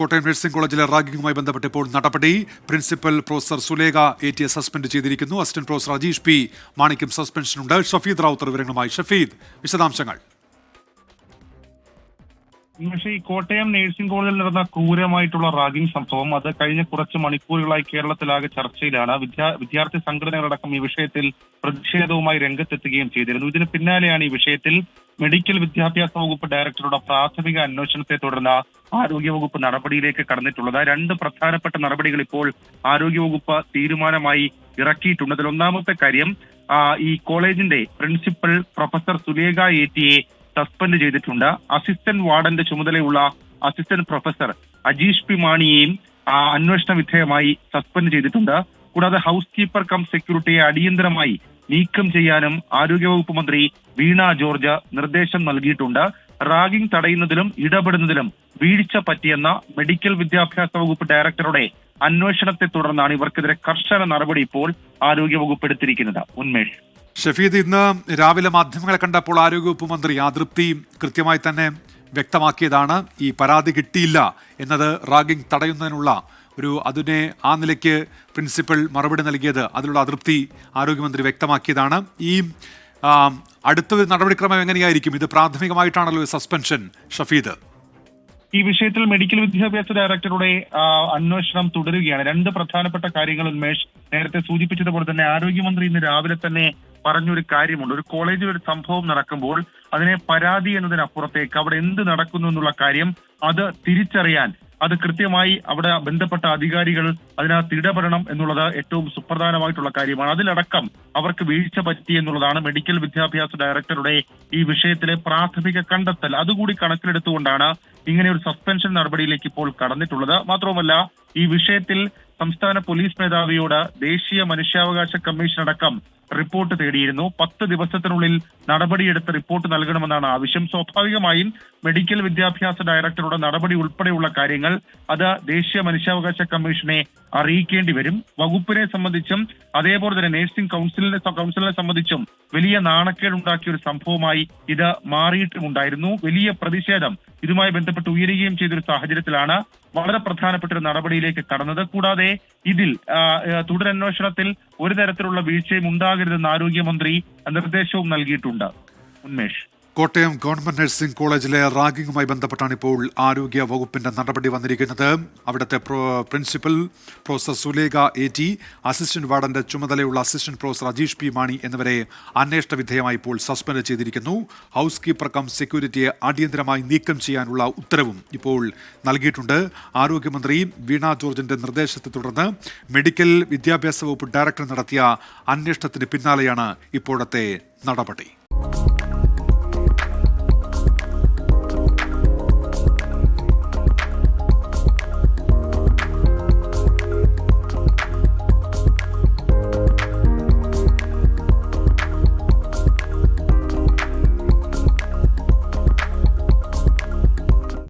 Kottayam nursing കോളേജിലെ റാഗിങ്ങുമായി ബന്ധപ്പെട്ട് ഇപ്പോൾ നടപടി. പ്രിൻസിപ്പൽ പ്രൊഫസർ സുലേഖ എ.ടിയെ സസ്പെൻഡ് ചെയ്തിരിക്കുന്നു. അസിസ്റ്റന്റ് പ്രൊഫസർ അജീഷ് പി മാണിക്കും സസ്പെൻഷനുണ്ട്. ഷഫീദ് റാവുത്തർ വിവരങ്ങളുമായി. ഷഫീദ്, വിശദാംശങ്ങൾ. പക്ഷേ ഈ കോട്ടയം നഴ്സിംഗ് കോളേജിൽ നടന്ന ക്രൂരമായിട്ടുള്ള റാഗിംഗ് സംഭവം അത് കഴിഞ്ഞ കുറച്ച് മണിക്കൂറുകളായി കേരളത്തിലാകെ ചർച്ചയിലാണ്. വിദ്യാർത്ഥി സംഘടനകളടക്കം ഈ വിഷയത്തിൽ പ്രതിഷേധവുമായി രംഗത്തെത്തുകയും ചെയ്തിരുന്നു. ഇതിന് പിന്നാലെയാണ് ഈ വിഷയത്തിൽ മെഡിക്കൽ വിദ്യാഭ്യാസ വകുപ്പ് ഡയറക്ടറുടെ പ്രാഥമിക അന്വേഷണത്തെ തുടർന്ന് ആരോഗ്യവകുപ്പ് നടപടിയിലേക്ക് കടന്നിട്ടുള്ളത്. രണ്ട് പ്രധാനപ്പെട്ട നടപടികൾ ഇപ്പോൾ ആരോഗ്യവകുപ്പ് തീരുമാനമായി ഇറക്കിയിട്ടുണ്ട്. അതിൽ ഒന്നാമത്തെ കാര്യം, ഈ കോളേജിന്റെ പ്രിൻസിപ്പൽ പ്രൊഫസർ സുലേഖ എ.ടിയെ സസ്പെൻഡ് ചെയ്തിട്ടുണ്ട്. അസിസ്റ്റന്റ് വാർഡന്റെ ചുമതലയുള്ള അസിസ്റ്റന്റ് പ്രൊഫസർ അജീഷ് പി മാണിയെയും അന്വേഷണ വിധേയമായി സസ്പെൻഡ് ചെയ്തിട്ടുണ്ട്. കൂടാതെ ഹൗസ് കീപ്പർ കം സെക്യൂരിറ്റിയെ അടിയന്തരമായി നീക്കം ചെയ്യാനും ആരോഗ്യവകുപ്പ് മന്ത്രി വീണ ജോർജ് നിർദ്ദേശം നൽകിയിട്ടുണ്ട്. റാഗിംഗ് തടയുന്നതിലും ഇടപെടുന്നതിലും വീഴ്ച പറ്റിയെന്ന മെഡിക്കൽ വിദ്യാഭ്യാസ വകുപ്പ് ഡയറക്ടറുടെ അന്വേഷണത്തെ തുടർന്നാണ് ഇവർക്കെതിരെ കർശന നടപടി ഇപ്പോൾ ആരോഗ്യവകുപ്പ് എടുത്തിരിക്കുന്നത്. ഉന്മേഷ്. ഷഫീദ്, ഇന്ന് രാവിലെ മാധ്യമങ്ങളെ കണ്ടപ്പോൾ ആരോഗ്യവകുപ്പ് മന്ത്രി അതൃപ്തി കൃത്യമായി തന്നെ വ്യക്തമാക്കിയതാണ്. ഈ പരാതി കിട്ടിയില്ല എന്നത് റാഗിംഗ് തടയുന്നതിനുള്ള അതിനെ ആ നിലയ്ക്ക് പ്രിൻസിപ്പൽ മറുപടി നൽകിയത് അതിലുള്ള അതൃപ്തി ആരോഗ്യമന്ത്രി വ്യക്തമാക്കിയതാണ്. ഈ അടുത്ത നടപടിക്രമം എങ്ങനെയായിരിക്കും? ഇത് പ്രാഥമികമായിട്ടാണല്ലോ സസ്പെൻഷൻ. ഷഫീദ്, ഈ വിഷയത്തിൽ മെഡിക്കൽ വിദ്യാഭ്യാസ ഡയറക്ടറുടെ അന്വേഷണം തുടരുകയാണ്. രണ്ട് പ്രധാനപ്പെട്ട കാര്യങ്ങൾ ഉന്മേഷ് നേരത്തെ സൂചിപ്പിച്ചതുപോലെ തന്നെ ആരോഗ്യമന്ത്രി ഇന്ന് രാവിലെ തന്നെ പറഞ്ഞൊരു കാര്യമുണ്ട്. ഒരു കോളേജിൽ ഒരു സംഭവം നടക്കുമ്പോൾ അതിനെ പരാതി എന്നതിനപ്പുറത്തേക്ക് അവിടെ എന്ത് നടക്കുന്നു എന്നുള്ള കാര്യം അത് തിരിച്ചറിയാൻ അത് കൃത്യമായി അവിടെ ബന്ധപ്പെട്ട അധികാരികൾ അതിനകത്ത് ഇടപെടണം എന്നുള്ളത് ഏറ്റവും സുപ്രധാനമായിട്ടുള്ള കാര്യമാണ്. അതിലടക്കം അവർക്ക് വീഴ്ച പറ്റി എന്നുള്ളതാണ് മെഡിക്കൽ വിദ്യാഭ്യാസ ഡയറക്ടറുടെ ഈ വിഷയത്തിലെ പ്രാഥമിക കണ്ടെത്തൽ. അതുകൂടി കണക്കിലെടുത്തുകൊണ്ടാണ് ഇങ്ങനെ ഒരു സസ്പെൻഷൻ നടപടിയിലേക്ക് ഇപ്പോൾ കടന്നിട്ടുള്ളത്. മാത്രവുമല്ല, ഈ വിഷയത്തിൽ സംസ്ഥാന പോലീസ് മേധാവിയോട് ദേശീയ മനുഷ്യാവകാശ കമ്മീഷൻ അടക്കം റിപ്പോർട്ട് തേടിയിരുന്നു. 10 ദിവസത്തിനുള്ളിൽ നടപടിയെടുത്ത് റിപ്പോർട്ട് നൽകണമെന്നാണ് ആവശ്യം. സ്വാഭാവികമായും മെഡിക്കൽ വിദ്യാഭ്യാസ ഡയറക്ടറുടെ നടപടി ഉൾപ്പെടെയുള്ള കാര്യങ്ങൾ അത് ദേശീയ മനുഷ്യാവകാശ കമ്മീഷനെ അറിയിക്കേണ്ടി വരും. വകുപ്പിനെ സംബന്ധിച്ചും അതേപോലെ തന്നെ നഴ്സിംഗ് കൗൺസിലിനെ സംബന്ധിച്ചും വലിയ നാണക്കേടുണ്ടാക്കിയ ഒരു സംഭവമായി ഇത് മാറിയിട്ടുമുണ്ടായിരുന്നു. വലിയ പ്രതിഷേധം ഇതുമായി ബന്ധപ്പെട്ട് ഉയരുകയും ചെയ്തൊരു സാഹചര്യത്തിലാണ് വളരെ പ്രധാനപ്പെട്ട ഒരു നടപടിയിലേക്ക് കടന്നത്. കൂടാതെ ഇതിൽ തുടരന്വേഷണത്തിൽ ഒരു തരത്തിലുള്ള വീഴ്ചയും ഉണ്ടാകരുതെന്ന് ആരോഗ്യമന്ത്രി നിർദ്ദേശവും നൽകിയിട്ടുണ്ട്. ഉന്മേഷ്. കോട്ടയം ഗവൺമെന്റ് നഴ്സിംഗ് കോളേജിലെ റാഗിങ്ങുമായി ബന്ധപ്പെട്ടാണ് ഇപ്പോൾ ആരോഗ്യ വകുപ്പിന്റെ നടപടി വന്നിരിക്കുന്നത്. അവിടുത്തെ പ്രിൻസിപ്പൽ പ്രൊഫസർ സുലേഖ എ.ടി, അസിസ്റ്റന്റ് വാർഡന്റെ ചുമതലയുള്ള assistant professor Ajeesh P Mani എന്നിവരെ അന്വേഷണ വിധേയമായി ഇപ്പോൾ സസ്പെൻഡ് ചെയ്തിരിക്കുന്നു. ഹൗസ് കീപ്പർ കം സെക്യൂരിറ്റിയെ അടിയന്തരമായി നീക്കം ചെയ്യാനുള്ള ഉത്തരവും ഇപ്പോൾ നൽകിയിട്ടുണ്ട്. ആരോഗ്യമന്ത്രി വീണ ജോർജിന്റെ നിർദ്ദേശത്തെ തുടർന്ന് മെഡിക്കൽ വിദ്യാഭ്യാസ വകുപ്പ് ഡയറക്ടർ നടത്തിയ അന്വേഷണത്തിന് പിന്നാലെയാണ് ഇപ്പോഴത്തെ നടപടി.